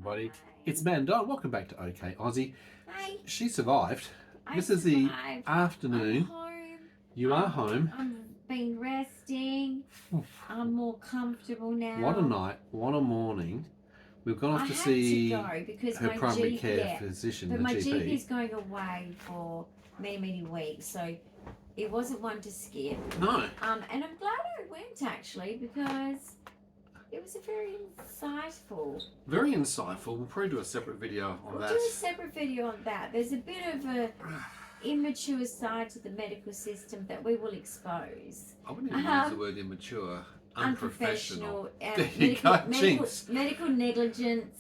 everybody. It's Man Don. Welcome back to OK Aussie. Hi. She survived. This is the afternoon. I'm home. You are home. I've been resting. I'm more comfortable now. What a night. What a morning. We've gone off to see her primary care physician, but the my GP. GP is going away for many weeks, so it wasn't one to skip. No. And I'm glad I went actually, because it was a very insightful. Very insightful. We'll probably do a separate video on that. We'll do a separate video on that. There's a bit of a immature side to the medical system that we will expose. I wouldn't even use the word immature. Unprofessional. Medical negligence.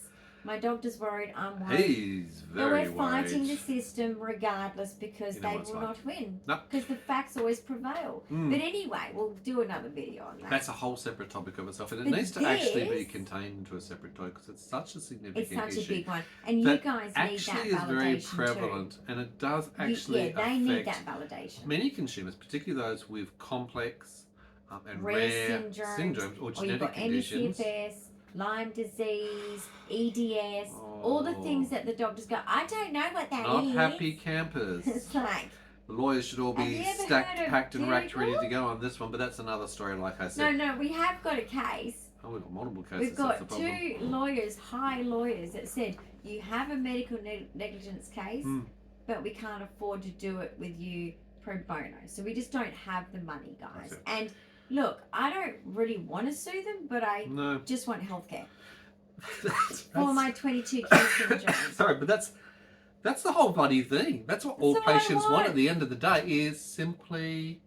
My doctor's worried. I'm worried. He's very worried. But we're fighting the system regardless, because they will not win. No. Because the facts always prevail. But anyway, we'll do another video on that. That's a whole separate topic of itself, and it needs to actually be contained into a separate topic because it's such a significant issue. It's such a big one, and you guys need that validation actually is very prevalent, too. and it does actually they need that validation. Many consumers, particularly those with complex and rare syndromes or genetic conditions. ME/CFS, Lyme disease, EDS, all the things that the doctors go, I don't know what that is. Not happy campers. It's like, the lawyers should all be stacked, packed and racked, ready to go on this one, but that's another story, like I said. No, we have got a case. Oh, we've got multiple cases. We've got two lawyers, high lawyers, that said, you have a medical negligence case, but we can't afford to do it with you pro bono. So we just don't have the money, guys. And look, I don't really want to sue them, but I just want healthcare for my 22 key syndrome. Sorry, but that's the whole bloody thing. That's what all patients want at the end of the day, is simply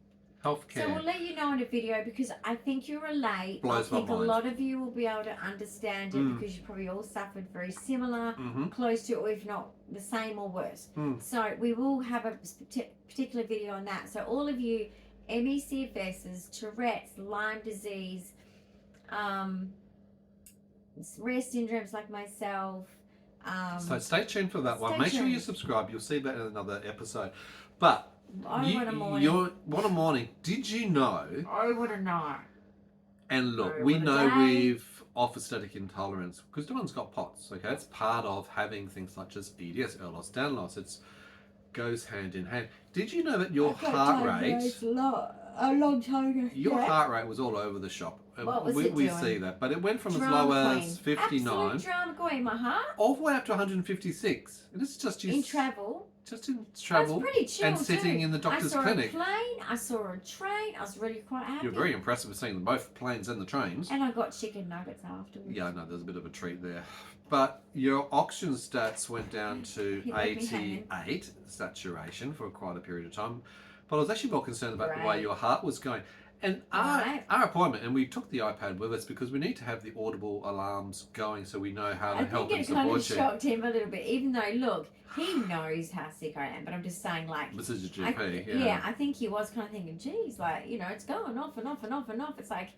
healthcare. So we'll let you know in a video, because I think you relate. I think a lot of you will be able to understand it because you probably all suffered very similar, close to, or if not the same or worse. So we will have a particular video on that. So all of you ME/CFSs, Tourette's, Lyme disease, rare syndromes like myself. So stay tuned for that one. Make sure you subscribe. You'll see that in another episode. But what a morning. Did you know? I want to know. And look, we know with orthostatic intolerance, because Dyan's got POTS, okay? It's part of having things such as EDS, ear loss, down loss. It goes hand in hand. Did you know that your heart rate... A long time ago. Your heart rate was all over the shop. What was we see that. But it went from as low as 59... Absolute drama queen, my heart. All the way up to 156. And it's just... In travel. Just in travel. That's pretty chill, and sitting in the doctor's clinic. I saw a plane, I saw a train, I was really quite happy. You're very impressive with seeing both planes and the trains. And I got chicken nuggets afterwards. Yeah, I know, there's a bit of a treat there. But your oxygen stats went down to 88 saturation for quite a period of time. But I was actually more concerned about the way your heart was going. And our appointment, and we took the iPad with us because we need to have the audible alarms going so we know how to help and support you. I think it kind of shocked him a little bit, even though, look, he knows how sick I am, but I'm just saying, like... This is your GP, yeah, I think he was kind of thinking, geez, like, you know, it's going off and off and off and off. It's like,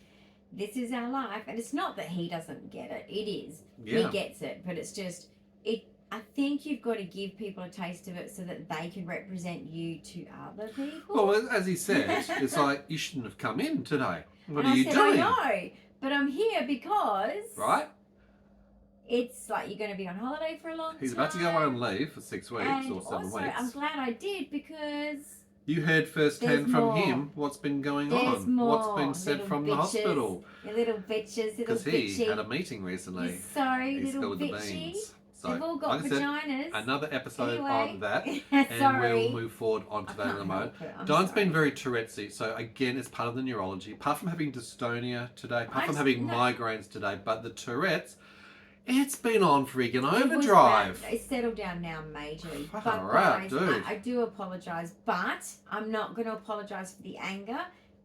this is our life. And it's not that he doesn't get it. It is. Yeah. He gets it. But it's just, I think you've got to give people a taste of it so that they can represent you to other people. Well, as he said, it's like, you shouldn't have come in today. What are you doing? I know, but I'm here because... Right? It's like you're going to be on holiday for a long time. He's about to go on leave for 6 weeks or 7 weeks. I'm glad I did, because... You heard firsthand from him what's been going on. What's been said from the hospital. You little bitches, little bitchy. Because he had a meeting recently. You're sorry, little bitchy. So, they've all got vaginas. Another episode on that, and we'll move forward onto that in a moment. Dyan's been very Tourette'sy, so again, it's part of the neurology. Apart from having dystonia today, apart from having migraines today, but the Tourette's, it's been on freaking overdrive. It's settled down now majorly. But guys, I do apologise, but I'm not going to apologise for the anger.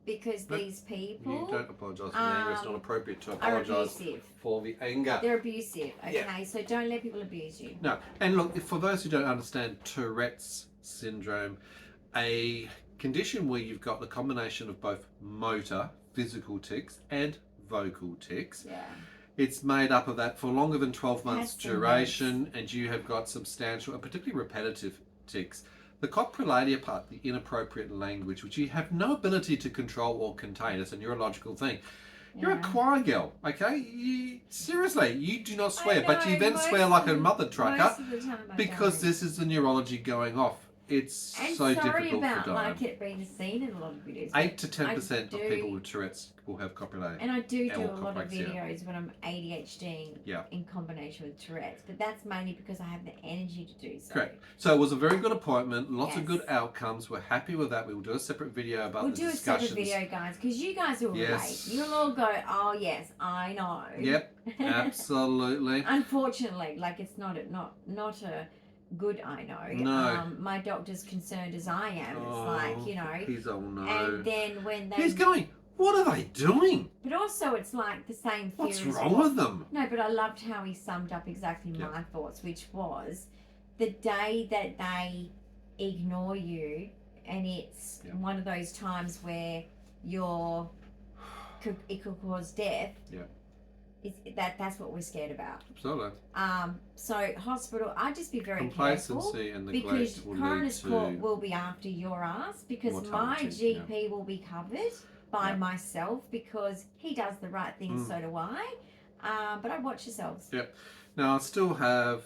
Because these people... You don't apologise for the anger. It's not appropriate to apologise for the anger. They're abusive, okay? So don't let people abuse you. No. And look, for those who don't understand Tourette's syndrome, a condition where you've got the combination of both motor, physical tics, and vocal tics. Yeah. It's made up of that for longer than 12 months duration, and you have got substantial, and particularly repetitive tics. The coprolalia part, the inappropriate language, which you have no ability to control or contain, it's a neurological thing. You're a Yeah. choir girl, okay? Seriously, you do not swear, I but you know, then most swear like a of- mother trucker Most of the time I because don't. this is the neurology going off. It's And so sorry difficult about for like Dyan. it being seen in a lot of videos. 8 to I 10% of do- people with Tourette's will have copulae. And I do Or a lot of complex, yeah. videos when I'm ADHD Yeah. in combination with Tourette's, but that's mainly because I have the energy to do so. Correct. So it was a very good appointment, lots of Yes. good outcomes. We're happy with that. We will do a separate video about We'll the do a discussions. separate video, guys, because you guys will Yes. relate. You'll all go, oh yes, I know. Yep, absolutely. Unfortunately, like it's not a good I know. No. My doctor's concerned as I am. It's like, you know. He's all no. And then when they. He's going, what are they doing? But also, it's like the same theory. What's as wrong what- with them? No, but I loved how he summed up exactly Yeah. my thoughts, which was the day that they ignore you, and it's Yeah. one of those times where it could cause death. Yeah. That's what we're scared about. Absolutely. So hospital, I'd just be very careful Complacency and neglect because will lead coroner's court to... will be after your ass because my mortality, GP will be covered by Yeah. myself because he does the right thing and so do I. But I watch yourselves. Yep. Now, I still have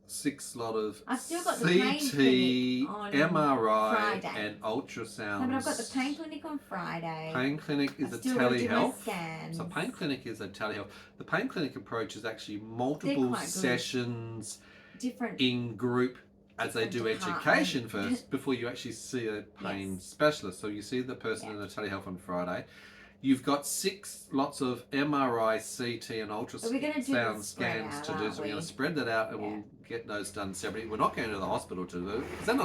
6 lot of I've still got the pain CT, clinic on MRI, Friday. and ultrasounds. No, but I've got the pain clinic on Friday. Pain clinic is I've a still got to do my telehealth. scans. So pain clinic is a telehealth. The pain clinic approach is actually multiple quite good. sessions Different. in group as they do Different education department. first before you actually see a pain Yes. specialist. So you see the person Yeah. in the telehealth on Friday. You've got 6 lots of MRI, CT, and But we're ultrasound gonna do the spread scans out, to do. aren't So we're going we? to spread that out, and Yeah. we'll get those done separately. We're not going to the hospital to do it because they're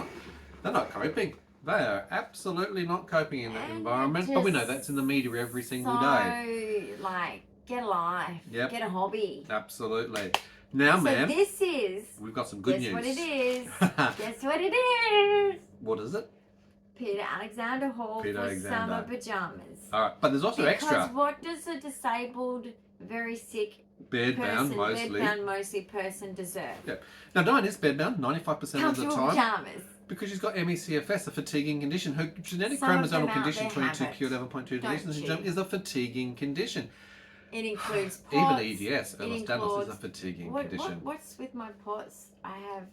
not coping. They are absolutely not coping in that And environment. they're But we know just that's in the media every single so, day. like, get a life. Yep. Get a hobby. Absolutely. Now, So ma'am, this is. we've got some good Guess news. what it is. Guess what it is. What is it? Peter Alexander Hall Peter for Alexander. summer pajamas. All right, but there's also Because extra. what does a disabled, very sick Bedbound mostly. bedbound mostly person deserve? Yep. Now, Dyan is bedbound 95% of the Comfortable time pajamas. because she's got MECFS, a fatiguing condition. Her genetic Some of them chromosomal out condition, there have 22q11.2 deletion Don't syndrome, cheat. is a fatiguing condition. It includes Even POTS. EDS, it Ehlers-Danlos, is includes- a fatiguing condition. What's with my POTS? I have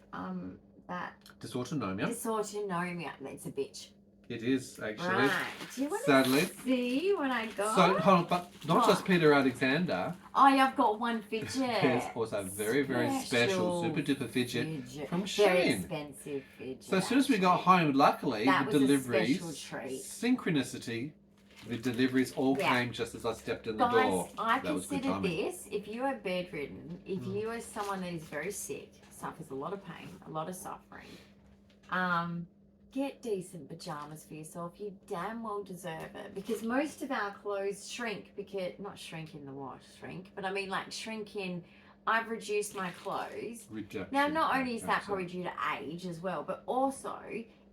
that Dysautonomia. dysautonomia. It's a bitch. It is, actually. Right. Do you want Sadly. to see what I got? So, hold on, but not What? just Peter Alexander. Oh, yeah, I've got one fidget. There's also a very, very special, super duper fidget from Very Shane. expensive fidget. So as soon as we got actually. home, luckily, That the was a deliveries, special treat. synchronicity, the deliveries all Yeah. came just as I stepped in the Guys, door. I That was good consider timing. this, if you are bedridden, if you are someone that is very sick, suffers a lot of pain, a lot of suffering, get decent pajamas for yourself. You damn well deserve it. Because most of our clothes shrink, because, not shrink in the wash, shrink, but I mean like shrink in, I've reduced my clothes. Rejection. Now, not only is that Absolutely. probably due to age as well, but also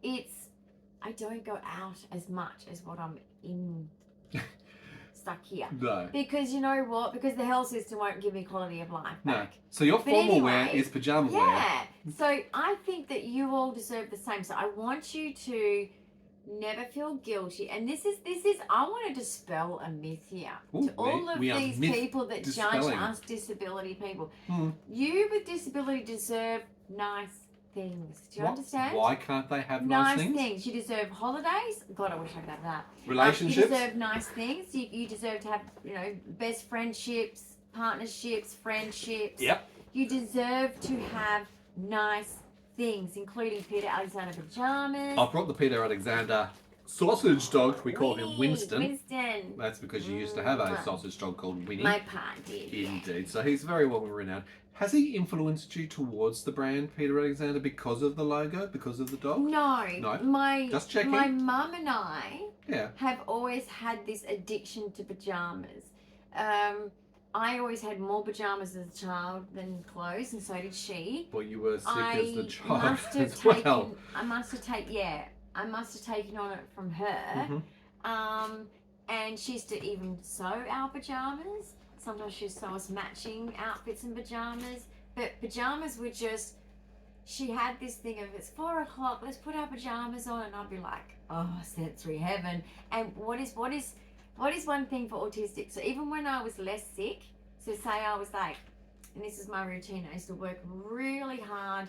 I don't go out as much as what I'm in, stuck here. No. Because you know what? Because the health system won't give me quality of life No. back. So your But formal wear anyway, is pajama wear. Yeah. So I think that you all deserve the same. So I want you to never feel guilty. And this is I want to dispel a myth here. Ooh, to all of we are these myth people that judge dispelling. us disability people. Hmm. You with disability deserve nice things. Do you understand? Why can't they have Nice nice things. You deserve holidays. God, I wish I could have that. Relationships? You deserve nice things. You deserve to have, best friendships, partnerships, friendships. Yep. You deserve to have nice things, including Peter Alexander pajamas. I brought the Peter Alexander sausage dog. We call him Winnie, Winston. Winston. That's because you used to have a Mwah. sausage dog called Winnie. My part did. yeah. Indeed. So he's very well renowned. Has he influenced you towards the brand Peter Alexander because of the logo, because of the dog? No. No? Just checking. My mum and I Yeah. have always had this addiction to pajamas. I always had more pajamas as a child than clothes, and so did she. Well, you were sick I as the child must have as taken. well. I must have taken on it from her. Mhm. And she used to even sew our pajamas. Sometimes she'd sew us matching outfits and pajamas. But pajamas were just. She had this thing of it's 4 o'clock. Let's put our pajamas on, and I'd be like, oh, sensory heaven. And what is What is one thing for autistic? So even when I was less sick, so say I was like, and this is my routine, I used to work really hard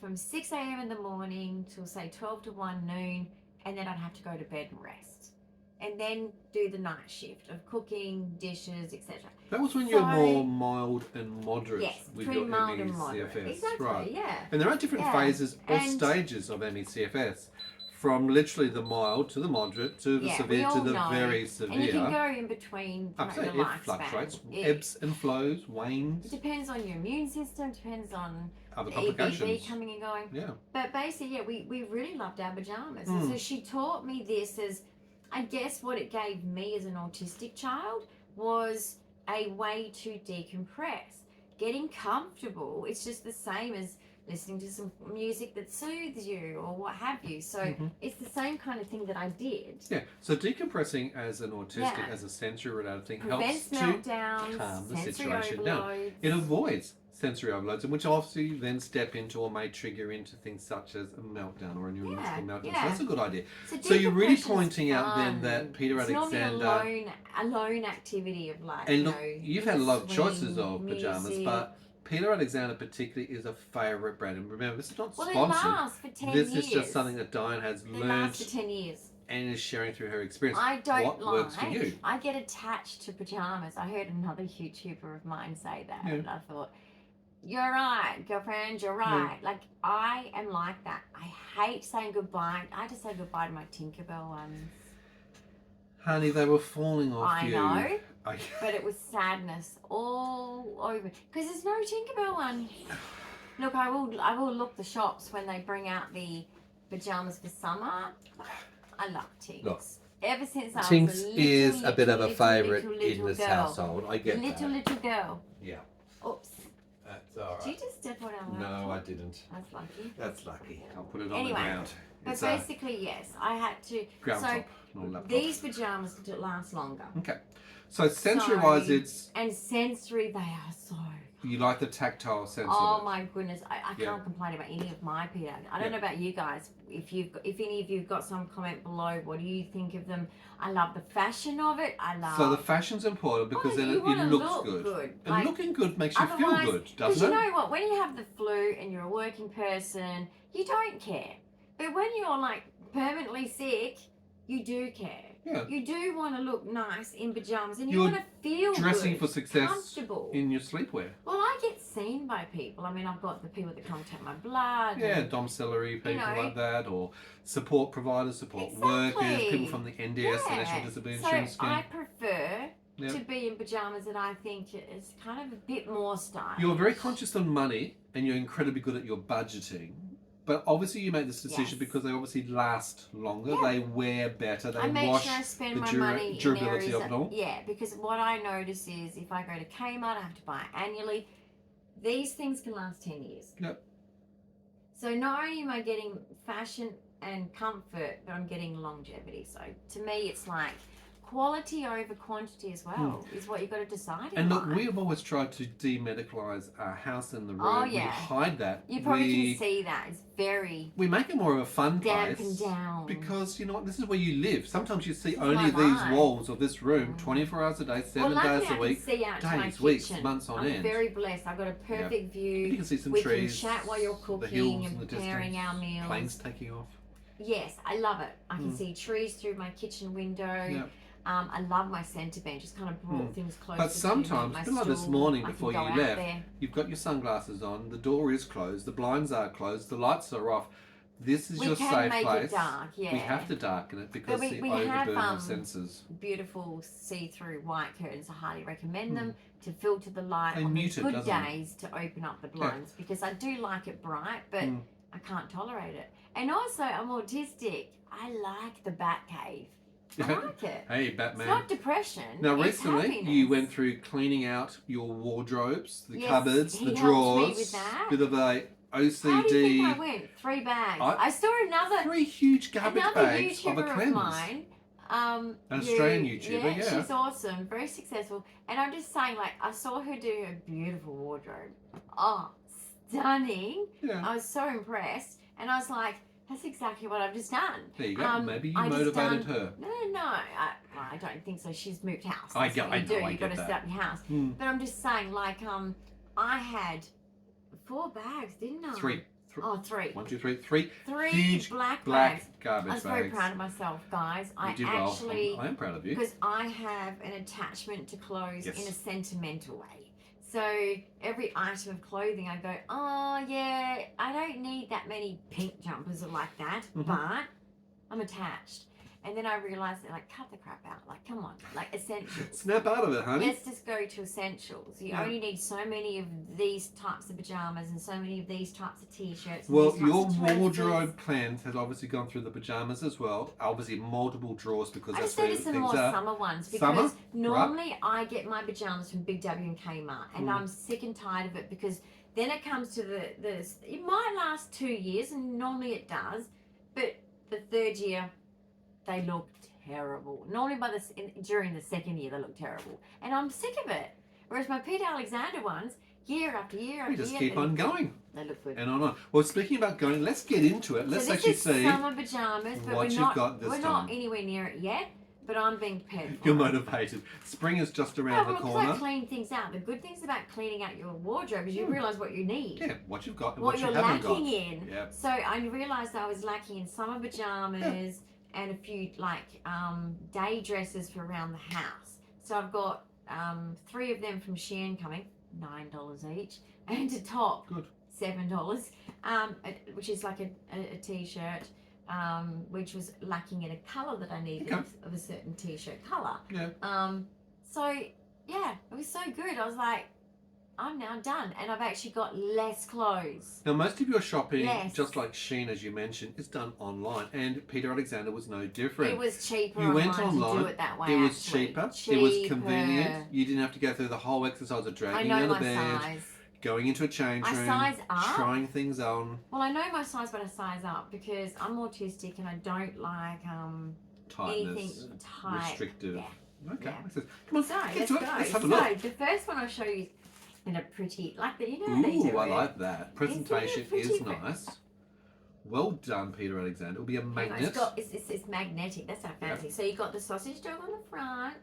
from 6 a.m. in the morning till say 12 to 1 noon, and then I'd have to go to bed and rest. And then do the night shift of cooking, dishes, etc. That was when you were more mild and moderate yes, with pretty your mild and moderate. ME/CFS. Exactly, right. yeah. And there are different phases or stages of ME/CFS. From literally the mild to the moderate to the severe to the very severe. And you can go in between the lifespan. It fluctuates, ebbs and flows, wanes. It depends on your immune system, depends on other the complications. EBV coming and going. Yeah. But basically, yeah, we really loved our pajamas. Mm. And so she taught me this as, I guess what it gave me as an autistic child was a way to decompress. Getting comfortable, it's just the same as listening to some music that soothes you or what have you. So it's the same kind of thing that I did. Yeah. So decompressing as an autistic, as a sensory related thing, prevents helps meltdowns, to calm the sensory situation overloads. down. It avoids sensory overloads, which obviously then step into or may trigger into things such as a meltdown or a neurological meltdown. So that's a good idea. So you're really pointing out then that Peter Alexander, a lone activity of life. And look, you've had a lot of choices of pajamas, but Peter Alexander particularly is a favourite brand. And remember, this is not sponsored. Well, it lasts for 10 years. This is just something that Dyan has learned. It lasts for 10 years. And is sharing through her experience. I don't what works for you? I get attached to pajamas. I heard another YouTuber of mine say that, and I thought, you're right, girlfriend, you're right. Like, I am like that. I hate saying goodbye. I had to say goodbye to my Tinkerbell ones. Honey, they were falling off you. I know. But it was sadness all over. Because there's no Tinkerbell one. Look, I will look the shops when they bring out the pajamas for summer. I love Tinks. Look, ever since I was Tinks a is a bit of a favourite in this household. I get that. Little girl. Yeah. Oops. That's all right. Did you just step on our laptop? No, I didn't. That's lucky. That's lucky. I'll put it on the ground. But basically, yes, I had to. Ground top, not laptop. These pajamas last longer. Okay. So sensory-wise, it's... And sensory, they are so... You like the tactile sense Oh of it. my goodness, I can't complain about any of my PDA. I don't know about you guys. If any of you've got some comment below, what do you think of them? I love the fashion of it. So the fashion's important because then it looks good. And like, looking good makes you feel good, doesn't it? Because you know what, when you have the flu and you're a working person, you don't care. But when you're like permanently sick, you do care. Yeah. You do want to look nice in pajamas and you want to feel dressing good, for success comfortable. In your sleepwear. Well, I get seen by people. I mean, I've got the people that come take my blood. Yeah, domiciliary people like that, or support providers, support workers, people from the NDS, the National Disability Insurance Scheme. I prefer to be in pajamas that I think is kind of a bit more stylish. You're very conscious of money and you're incredibly good at your budgeting. But obviously you make this decision because they obviously last longer, they wear better, they wash sure I spend the my money durability in of it all. Yeah, because what I notice is if I go to Kmart, I have to buy annually. These things can last 10 years. Yep. So not only am I getting fashion and comfort, but I'm getting longevity. So to me, it's like quality over quantity as well is what you've got to decide. And look, we have always tried to demedicalise our house and the room. Oh, yeah. We hide that. You probably can see that. It's very... We make it more of a fun place. Dampened down. Because, you know what, this is where you live. Sometimes you see only these walls of this room 24 hours a day, 7 days a week, see out days, weeks, months on end. I'm very blessed. I've got a perfect view. You can see some we trees. We can chat while you're cooking and preparing our meals. Planes taking off. Yes, I love it. I can see trees through my kitchen window. Yep. I love my centre bench. It's kind of brought things closer. But sometimes, to like this morning before you left, you've got your sunglasses on, the door is closed, the blinds are closed, the lights are off. This is your safe place. We can make it dark, yeah. We have to darken it because the overburden of senses. Beautiful see-through white curtains. I highly recommend them to filter the light on the good days to open up the blinds because I do like it bright, but I can't tolerate it. And also, I'm autistic. I like the bat cave. I like it. Hey, Batman. It's not depression. Now, recently, you went through cleaning out your wardrobes, the cupboards, the drawers. Me with that. Bit of a OCD. How do you think I went? 3 bags. I saw another... 3 huge garbage bags of a cleanse. Of mine. An Australian YouTuber, yeah. She's awesome. Very successful. And I'm just saying, like, I saw her do a beautiful wardrobe. Oh, stunning. Yeah. I was so impressed. And I was like, That's exactly what I've just done. There you go. Maybe you I just motivated her. No. I don't think so. She's moved house. I You've got to set up your house. But I'm just saying, like, I had 4 bags, didn't I? 3. Oh, 3. 1, 2, 3. 3 huge black bags. garbage bags. I was very proud of myself, guys. You did well. I am proud of you. Because I have an attachment to clothes in a sentimental way. So every item of clothing, I go, oh yeah, I don't need that many pink jumpers or like that, but I'm attached. And then I realized that, like, cut the crap out. Like, come on, like, essentials. Snap out of it, honey. Let's just go to essentials. You only need so many of these types of pajamas and so many of these types of t-shirts. Well, your wardrobe plans has obviously gone through the pajamas as well. Obviously, multiple drawers because that's where things are. I just needed some more summer ones because normally I get my pajamas from Big W and Kmart, and I'm sick and tired of it because then it comes to it might last 2 years, and normally it does, but the 3rd year, they look terrible. Normally during the 2nd year, they look terrible. And I'm sick of it. Whereas my Peter Alexander ones, year after year after year. We just keep on going. They look good. And on. Well, speaking about going, let's get into it. Let's actually see summer pajamas, but what you've got this time. We're not anywhere near it yet, but I'm being prepared for You're motivated. Spring is just around the corner. I clean things out. The good things about cleaning out your wardrobe is you realise what you need. Yeah, what you've got and what you you're haven't lacking got. in. Yeah. So I realised I was lacking in summer pajamas and a few day dresses for around the house. So I've got 3 of them from Shein coming, $9 each, and a top, $7, which is like a t-shirt, which was lacking in a colour that I needed of a certain t-shirt colour. Yeah. So yeah, it was so good. I was like, I'm now done, and I've actually got less clothes. Now, most of your shopping, just like Shein, as you mentioned, is done online, and Peter Alexander was no different. It was cheaper. You went online. To do it that way. It was cheaper. It was convenient. You didn't have to go through the whole exercise of dragging out of bed, going into a change room, size up. Trying things on. Well, I know my size, but I size up because I'm autistic and I don't like anything tight, restrictive. Yeah. Okay. Yeah. Come on, so let's go. Let's have a look. The first one I'll show you. In a pretty, like the, Ooh, I like that. Presentation is nice. Well done, Peter Alexander. It'll be a magnet. It's magnetic. That's how fancy. So you got the sausage dog on the front.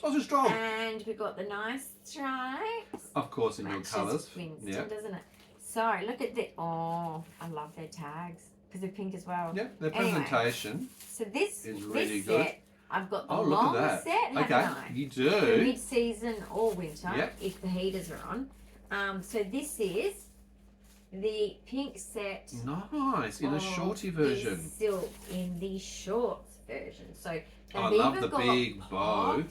Sausage dog. And we've got the nice stripes. Of course, in your colours. Winston, doesn't it? So look at the. Oh, I love their tags because they're pink as well. Yeah, their presentation. So this is really good. I've got the long set, haven't I? You do. For mid-season or winter, if the heaters are on. So this is the pink set. Nice, in a shorty version. Silk in the shorts version. So I love the big bow.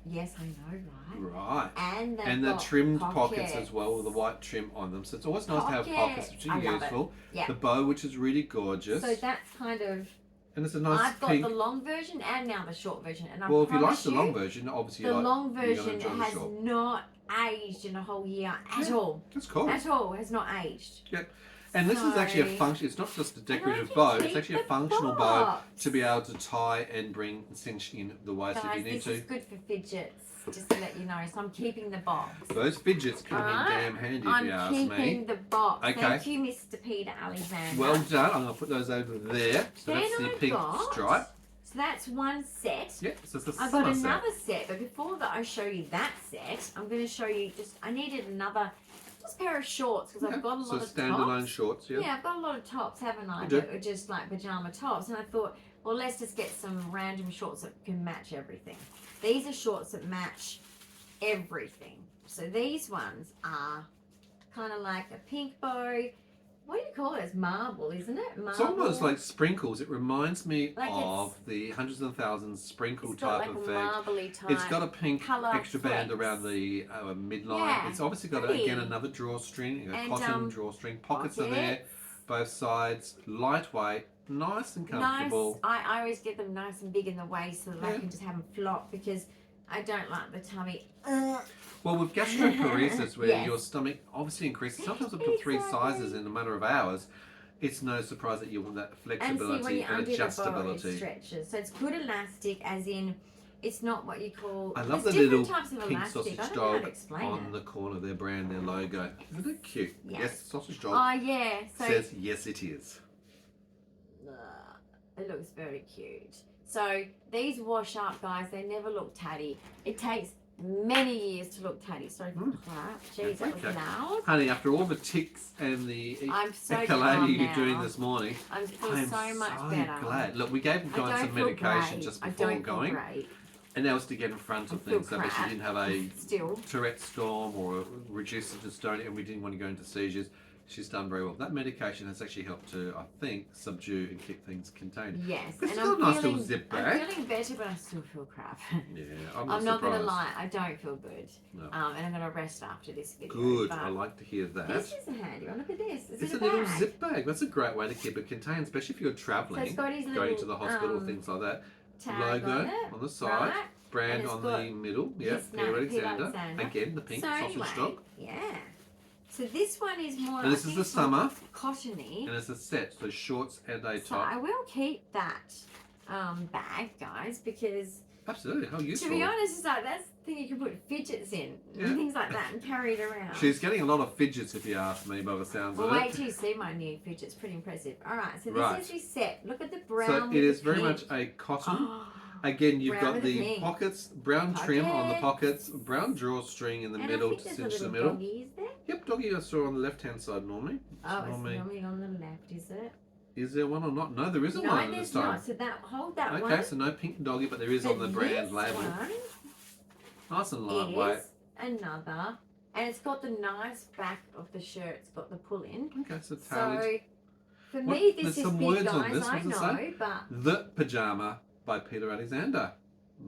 Yes, I know, right? Right. And the trimmed pockets as well with the white trim on them. So it's always nice to have pockets, which are useful. Yeah. The bow, which is really gorgeous. So that's kind of. And it's a nice I've got pink. The long version and now the short version. And well, if you like the long version, obviously the long version has not aged in a whole year at all. That's cool. At all, has not aged. Yep. And this is actually a function. It's not just a decorative bow. It's actually a functional bow to be able to tie and bring cinch in the waist if you need to. This is good for fidgets. Just to let you know, so I'm keeping the box. Those fidgets come in damn handy if you ask me. I'm keeping the box. Okay. Thank you, Mr. Peter Alexander. Well done. I'm going to put those over there. So that's the pink stripe. So that's one set. Yep, so it's the I've got another set, but before I show you that set, I'm going to show you I needed another pair of shorts because I've got a lot of tops. So standalone shorts, yeah. Yeah, I've got a lot of tops, haven't I? You do. That are just like pajama tops. And I thought, well, let's just get some random shorts that can match everything. These are shorts that match everything. So these ones are kind of like a pink bow. What do you call it? It's marble, isn't it? Marble. It's almost like sprinkles. It reminds me of the hundreds and thousands sprinkle type effect. Marbly type. It's got a pink extra band around the midline. Yeah, it's obviously got again another drawstring, a cotton drawstring. Pockets are there, both sides. Lightweight, nice and comfortable. Nice. I always get them nice and big in the waist so that I can just have them flop because I don't like the tummy. Well, with gastroparesis, where your stomach obviously increases, sometimes up to 3 sizes in a matter of hours, it's no surprise that you want that flexibility and adjustability. It stretches. So it's good elastic, as in it's not what you call. I love the little pink sausage dog on the corner of their brand, their logo. Isn't it cute? Yes, sausage dog. Oh yeah. Says yes, it is. It looks very cute. So these wash up, guys. They never look tatty. It takes many years to look tatty. Sorry for the crap. Jeez, that was loud. Honey, after all the ticks and the I'm so echolati you're now. doing this morning, I'm feeling so much better. Glad. Look, we gave Dyan some medication just before going. And that was to get in front of things, so that she didn't have a Tourette storm or reduce it to dystonia, and we didn't want to go into seizures. She's done very well. That medication has actually helped to, I think, subdue and keep things contained. Yes, it's got a nice little zip bag. I'm feeling better, but I still feel crap. Yeah, I'm not going to lie, I don't feel good. No. And I'm going to rest after this video. Good, I like to hear that. This is a handy one. Look at this. It's a little zip bag. That's a great way to keep it contained, especially if you're travelling, going to the hospital, things like that. Logo on the side. Right. Brand on the middle, yeah, peteralexander. Again, the pink sausage stock. Yeah. So this one is more. And this is the summer. Cottony. And it's a set, so shorts and a top. So I will keep that bag, guys, because. Absolutely, how useful. To be honest, it's like that's the thing you can put fidgets in and things like that and carry it around. She's getting a lot of fidgets, if you ask me, by the sounds of it. Well, wait till you see my new fidgets. Pretty impressive. All right, so this is the set. Look at the brown. So it is very much a cotton. Again, you've got the pockets, brown trim on the pockets, brown drawstring in the middle to cinch the middle. Doggy, is there? Yep, doggy I saw on the left-hand side normally. Oh, it's normally on the left, is it? Is there one or not? No, there isn't one this time. Not. So hold that one. Okay, so no pink doggy, but there is on the brand label. Nice and lightweight. Another, and it's got the nice back of the shirt. It's got the pull-in. Okay, so tailored. So for me, this is some big, words guys. on this. I know, but the pajama by Peteralexander.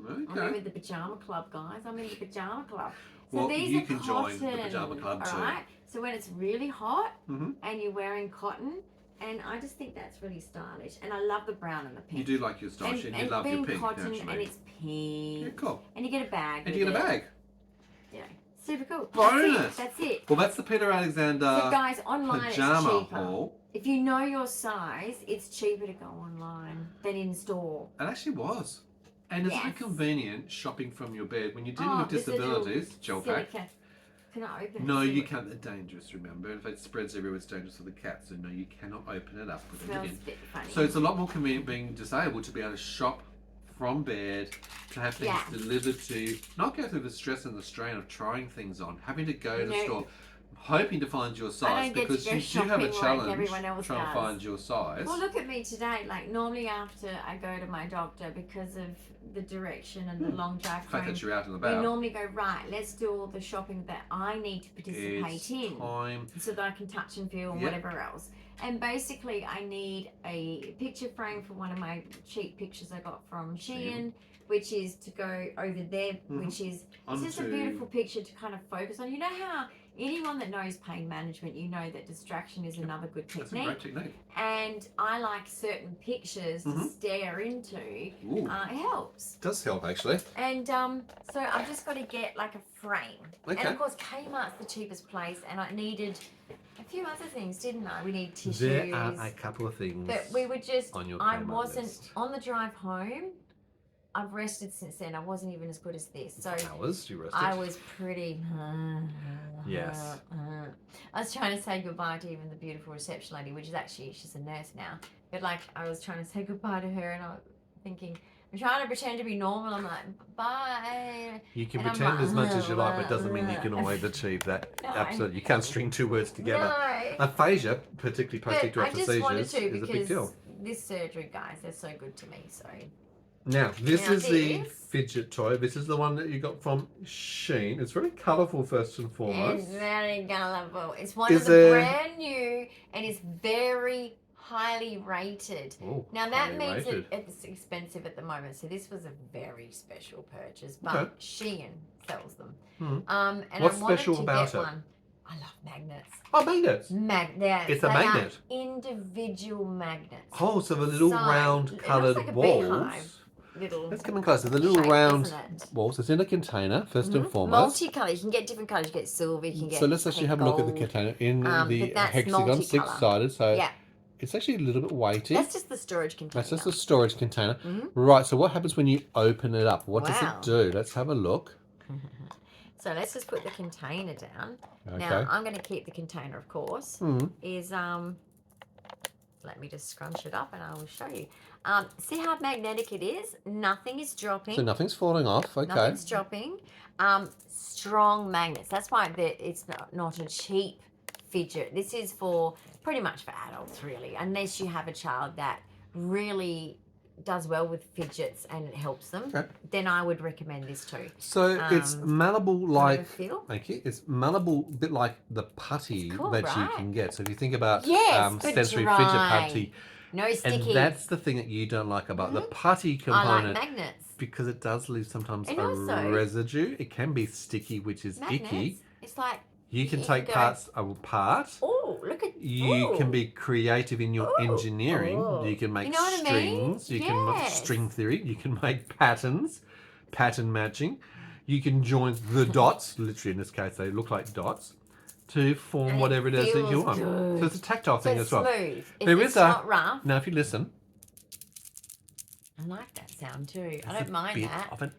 Okay. I'm in the pajama club, guys. I'm in the pajama club. So well, these you are can cotton, join the pajama club too. Right? So when it's really hot and you're wearing cotton, and I just think that's really stylish. And I love the brown and the pink. You do like your stylish, and you love your pink, cotton, actually. And it's pink. Yeah, cool. And you get a bag. And you get a bag. Yeah, super cool. Bonus. That's it. Well, that's the Peteralexander so guys, online pajama it's cheaper. haul. If you know your size, it's cheaper to go online than in store. It actually was. And it's so convenient shopping from your bed when you're dealing with disabilities. Gel pack. Can I open it? No, you can't. They're dangerous, remember. If it spreads everywhere, it's dangerous for the cat. So no, you cannot open it up. Smells a bit funny. So it's a lot more convenient being disabled to be able to shop from bed, to have things delivered to you. Not go through the stress and the strain of trying things on, having to go to the store, hoping to find your size, because you do have a challenge trying to find your size. Well, look at me today. Like normally after I go to my doctor, because of the direction and the long drive home, that you're out and about. We normally go, right, let's do all the shopping that I need to participate in, so that I can touch and feel and whatever else. And basically I need a picture frame for one of my cheap pictures I got from Shein, which is to go over there, which is it's just a beautiful picture to kind of focus on. You know how anyone that knows pain management, you know that distraction is another good technique. That's a great technique. And I like certain pictures to stare into. It helps. It does help, actually. And so I've just got to get like a frame. Okay. And of course, Kmart's the cheapest place, and I needed a few other things, didn't I? We need tissues. There are a couple of things. But we were just, on your I Kmart wasn't list. on the drive home. I've rested since then. I wasn't even as good as this. So hours you rested? I was pretty. Yes. I was trying to say goodbye to even the beautiful reception lady, which is actually, she's a nurse now. But like, I was trying to say goodbye to her, and I was thinking, I'm trying to pretend to be normal. I'm like, bye. You can pretend as much as you like, but it doesn't mean you can always achieve that. No. Absolutely. You can't string two words together. No. Aphasia, particularly post-ictal seizures, is a big deal. This surgery, guys, they're so good to me. So. Now, this is the fidget toy. This is the one that you got from Shein. It's very colourful, first and foremost. It's very colourful. It's one of the brand new, and it's very highly rated. Ooh, now that means that it's expensive at the moment. So this was a very special purchase, but Shein sells them. And what's I wanted special to about get it? one. I love magnets. Oh, magnets. It's a magnet. Individual magnets. Oh, so the little round coloured walls. Let's come in closer. The little round walls. It's in a container, first and foremost. Multicolour. You can get different colours. You get silver. You can get. So let's actually have a look at the container in the hexagon, six-sided. So it's actually a little bit weighty. That's just the storage container. That's just the storage container. Right. So what happens when you open it up? What does it do? Let's have a look. So let's just put the container down. Okay. Now I'm going to keep the container, of course. let me just scrunch it up and I will show you. See how magnetic it is? Nothing is dropping. So nothing's falling off. Okay. Nothing's dropping. Strong magnets. That's why it's not a cheap fidget. This is for pretty much for adults, really, unless you have a child that really does well with fidgets and it helps them. Okay. Then I would recommend this too. So it's malleable, like feel? thank you. It's malleable, a bit like the putty cool, that right? you can get. So if you think about sensory dry. fidget putty, no sticky. and that's the thing that you don't like about the putty component. I like magnets because it does leave sometimes and a also, residue. It can be sticky, which is magnets, icky. It's like you can take parts apart. Oh, look at you can be creative in your engineering. You can make strings. You can make string theory. You can make patterns, pattern matching. You can join the dots. Literally, in this case, they look like dots to form whatever it is that you want. Good. So it's a tactile thing as well. Smooth. It's not rough. Now, if you listen, I like that sound too. I don't mind that. Of an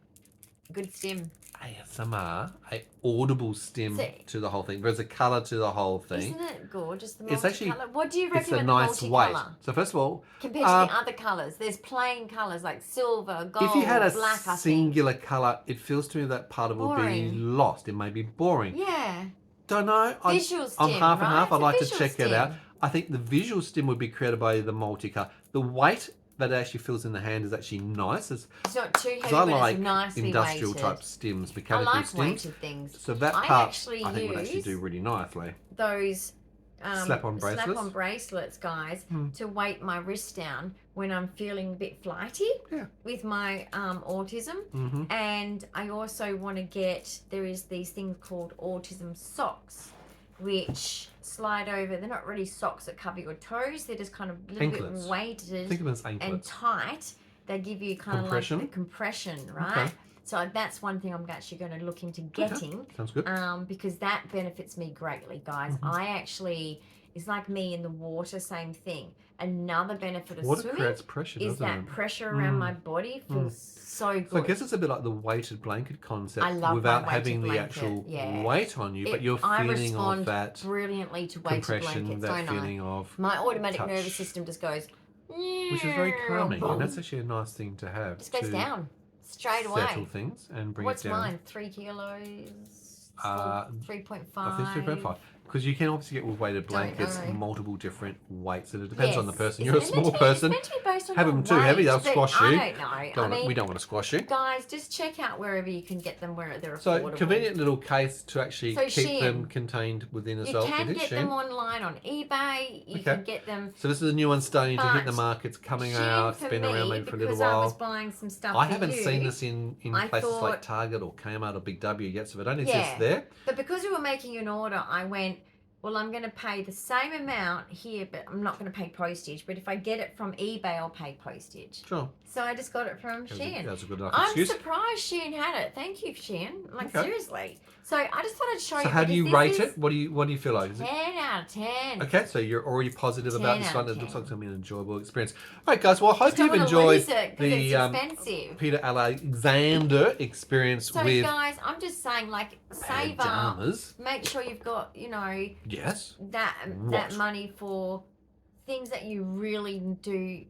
good stim. ASMR, a audible stim to the whole thing. There's a colour to the whole thing. Isn't it gorgeous? The it's actually, what do you reckon? It's a nice weight. So first of all, compared to the other colours, there's plain colours like silver, gold, if you had a black, singular colour, it feels to me that part of it will be lost. It may be boring. Yeah. Don't know. Visual stim, I'm half and half. I'd like to check it out. stim. I think the visual stim would be created by the multicolour. The weight that it actually feels in the hand is actually nice. It's not too heavy, I but like it's nicely industrial weighted. type stims, mechanical I like stims. weighted things. So that part, I think would actually do really nicely. Those slap-on bracelets, guys, to weight my wrist down when I'm feeling a bit flighty with my autism. And I also want to get, there is these things called autism socks, which slide over. They're not really socks that cover your toes. They're just kind of a little bit weighted and tight. They give you kind of like the compression, right? Okay. So that's one thing I'm actually going to look into getting. Sounds good. Because that benefits me greatly, guys. I actually, it's like me in the water, same thing. Another benefit of water swimming creates pressure, is that pressure around my body feels so good. So I guess it's a bit like the weighted blanket concept. I love without my having weighted the actual weight on you, but you're I feeling respond of that brilliantly to weighted compression, blankets, that don't feeling I? of My automatic touch, nervous system just goes, which is very calming, and that's actually a nice thing to have. Just goes down straight away. Settle things and bring What's it down. mine? 3 kilos. 3.5. I think 3.5. Because you can obviously get with weighted blankets multiple different weights, and it depends on the person. You're a small person. Have them too heavy, they'll squash you. I don't know. We don't want to squash you. Guys, just check out wherever you can get them where they're affordable. So convenient little case to actually keep them contained within itself. You can get them online on eBay. You can get them. So this is a new one starting to hit the markets, coming out. It's been around maybe for a little while. I was buying some stuff. I haven't seen this in places like Target or Kmart or Big W yet, so it only exists there. But because we were making an order, I went, well, I'm going to pay the same amount here, but I'm not going to pay postage. But if I get it from eBay, I'll pay postage. Sure. So I just got it from Shein. That's a good enough excuse. I'm surprised Shein had it. Thank you, Shein. Like, seriously. So I just thought I'd show you. So how do you rate it? What do you feel like? 10 out of 10. Okay, so you're already positive about this one. It looks like it's going to be an enjoyable experience. All right, guys. Well, I hope you've enjoyed the Peter Alexander experience with. So, guys, I'm just saying, like, save up. Make sure you've got, that money for things that you really do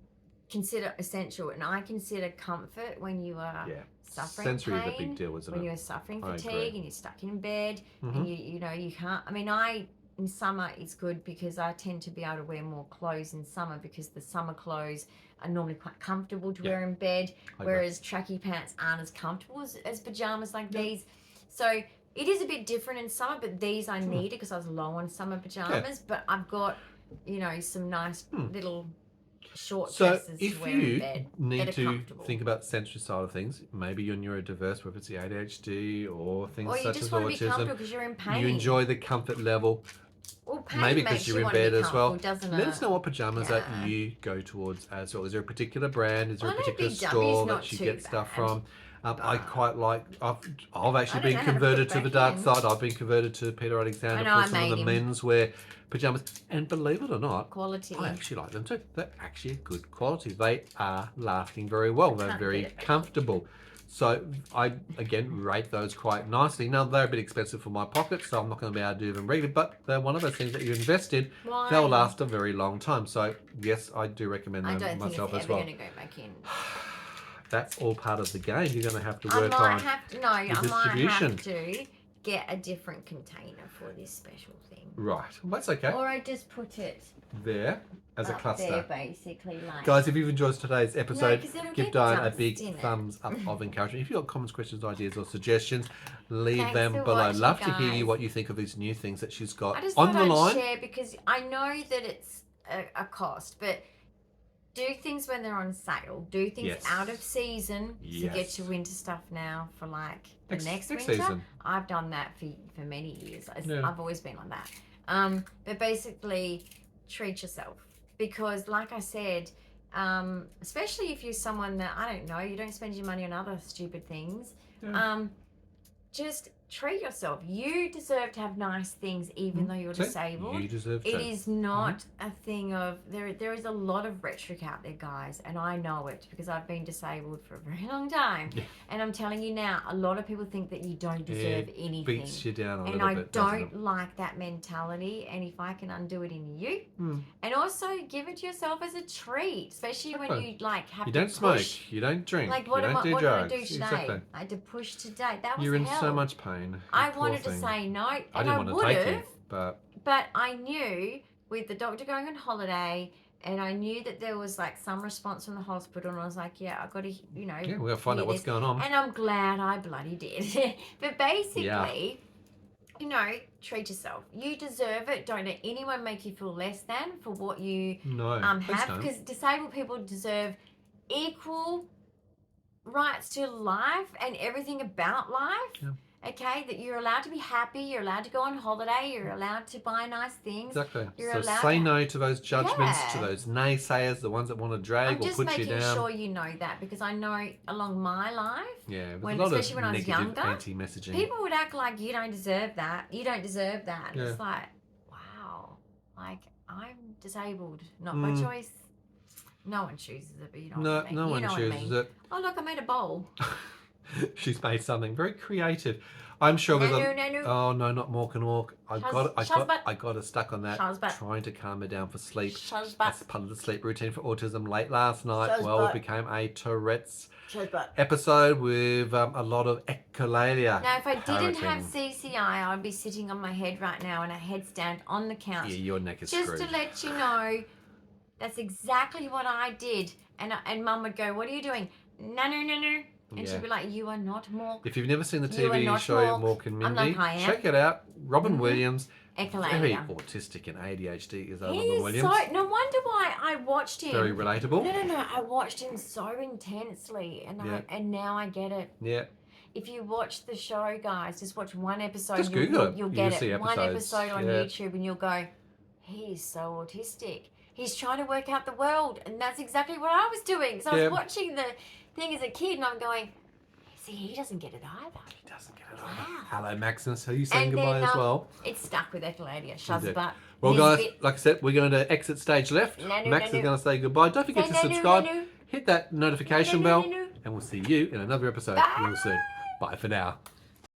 consider essential. And I consider comfort when you are suffering sensory pain, is a big deal, isn't it? when you're suffering fatigue and you're stuck in bed and you can't. I mean, in summer it's good because I tend to be able to wear more clothes in summer because the summer clothes are normally quite comfortable to wear in bed, whereas tracky pants aren't as comfortable as pajamas like these. So it is a bit different in summer, but these I needed because I was low on summer pajamas. But I've got, some nice little short dresses to wear in bed. So if you need to think about the sensory side of things, maybe you're neurodiverse, whether it's the ADHD or things such as autism. Or you just want to be comfortable because you're in pain. You enjoy the comfort level. Well, pain maybe because you're in bed as well. Let us know what pajamas that you go towards as well. Is there a particular brand? Is there a particular store that you get stuff from? I quite like. I've actually been converted to the dark side. I've been converted to Peter Alexander for some of the menswear pajamas, and believe it or not, quality. I actually like them too. They're actually good quality. They are lasting very well. They're very comfortable. So I, again, rate those quite nicely. Now, they're a bit expensive for my pocket, so I'm not going to be able to do them regularly, but they're one of those things that you invest in. Why? They'll last a very long time. So, yes, I do recommend them myself as well. I don't think it's ever going to go back in. That's all part of the game. You're going to have to work I on might have to get a different container for this special thing. Right. Well, that's okay. Or I just put it there as a cluster. There, basically. Like. Guys, if you've enjoyed today's episode, give Dyan a big in thumbs up of encouragement. If you've got comments, questions, ideas, or suggestions, leave Thanks them for below. watching, Love to hear guys. you what you think of these new things that she's got I just on thought the I'd line. share because I know that it's a cost, but do things when they're on sale. Do things out of season to get your winter stuff now for like the next winter. Season. I've done that for many years. I've always been like that. But basically, treat yourself because, like I said, especially if you're someone that I don't know, you don't spend your money on other stupid things. Yeah. Just treat yourself. You deserve to have nice things even though you're disabled. You deserve to. It is not a thing of there is a lot of rhetoric out there, guys, and I know it because I've been disabled for a very long time. Yeah. And I'm telling you now, a lot of people think that you don't deserve anything. Beats you down a little bit. And I don't like that mentality, and if I can undo it in you, and also give it to yourself as a treat, especially when you like have you to don't push. smoke, you don't drink, like you don't do drugs. What did I do today? Exactly. I had to push today. That was You're in hell. so much pain. I wanted to say no, and I didn't want to take you, but I knew with the doctor going on holiday, and I knew that there was like some response from the hospital, and I was like, yeah, I got to, we got to find out what's going on. And I'm glad I bloody did. But basically, treat yourself. You deserve it. Don't let anyone make you feel less than for what you have, because disabled people deserve equal rights to life and everything about life. Yeah. Okay, that you're allowed to be happy, you're allowed to go on holiday, you're allowed to buy nice things. Exactly. So say no to those judgments, to those naysayers, the ones that want to drag or put you down. I'm just making sure you know that, because I know along my life, especially when I was younger, anti-messaging. People would act like you don't deserve that, you don't deserve that. Yeah. It's like, wow, like I'm disabled, not my choice. No one chooses it, but you know what I mean. No one chooses it. Oh look, I made a bowl. She's made something very creative. I'm sure there's oh no, not Mork and Walk. I got her stuck on that. Trying to calm her down for sleep. That's part of the sleep routine for autism. Late last night, it became a Tourette's episode with a lot of echolalia. Now, if I didn't have CCI, I'd be sitting on my head right now in a headstand on the couch. Yeah, your neck is screwed. Just to let you know, that's exactly what I did. And Mum would go, "What are you doing?" No. And she'd be like, "You are not Mork." If you've never seen the TV show Mork and Mindy, check it out. Robin Williams, very autistic and ADHD is Robin Williams. No wonder why I watched him. Very relatable. No. I watched him so intensely, and now I get it. Yeah. If you watch the show, guys, just watch one episode. Just Google it. You'll get it. One episode on YouTube, and you'll go, "He's so autistic. He's trying to work out the world," and that's exactly what I was doing. So I was watching the thing as a kid, and I'm going, see, he doesn't get it either. He doesn't get it either. Hello, Maximus. Are you saying goodbye as well? It's stuck with echolalia. Shazbat. Well, guys, like I said, we're going to exit stage left. Max is going to say goodbye. Don't forget to subscribe. Hit that notification bell, and we'll see you in another episode real soon. Bye for now.